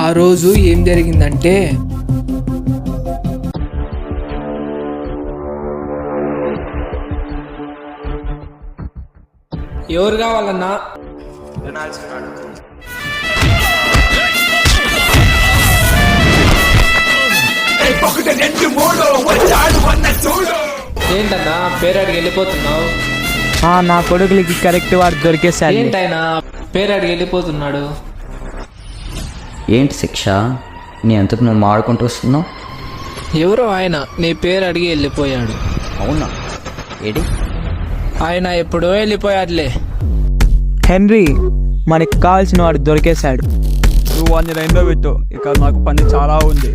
ఆ రోజు ఏం జరిగిందంటే ఎవరు కావాలన్నా ఏంటన్నా పేరాడికి వెళ్ళిపోతున్నావు? నా కొడుకులకి కరెక్ట్ వాడు దొరికేసాడు. ఏంటైనా పేరాడికి వెళ్ళిపోతున్నాడు? ఏంటి శిక్ష, నీ అంతకు నువ్వు మాడుకుంటూ వస్తున్నావు? ఎవరో ఆయన నీ పేరు అడిగి వెళ్ళిపోయాడు. అవునా? ఏడి? ఆయన ఎప్పుడో వెళ్ళిపోయాడులే. హెన్రీ, మనకి కావాల్సిన వాడు దొరికేశాడు. నువ్వు వాడిని లైన్లో పెట్టు, ఇక నాకు పని చాలా ఉంది.